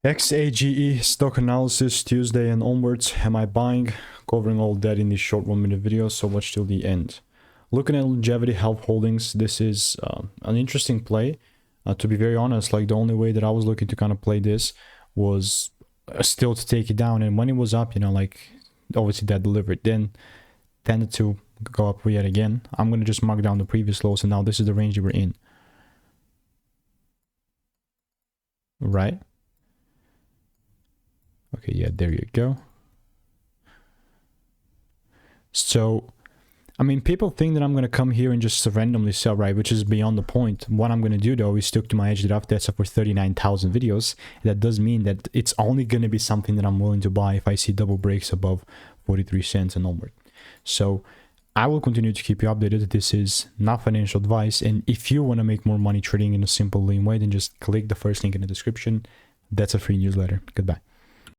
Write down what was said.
XAGE stock analysis Tuesday and onwards. Am I buying? Covering all that in this short 1-minute video, so watch till the end. Looking at longevity health holdings, this is an interesting play. To be very honest, like the only way that I was looking to kind of play this was still to take it down, and when it was up, you know, like obviously that delivered, then tended to go up yet again. I'm gonna just mark down the previous lows, and now this is the range that we're in, right? Okay, yeah, there you go. So, I mean, people think that I'm going to come here and just randomly sell, right? Which is beyond the point. What I'm going to do, though, is stick to my edge draft that's for 39,000 videos. That does mean that it's only going to be something that I'm willing to buy if I see double breaks above 43 cents and onward. So, I will continue to keep you updated. This is not financial advice. And if you want to make more money trading in a simple, lean way, then just click the first link in the description. That's a free newsletter. Goodbye.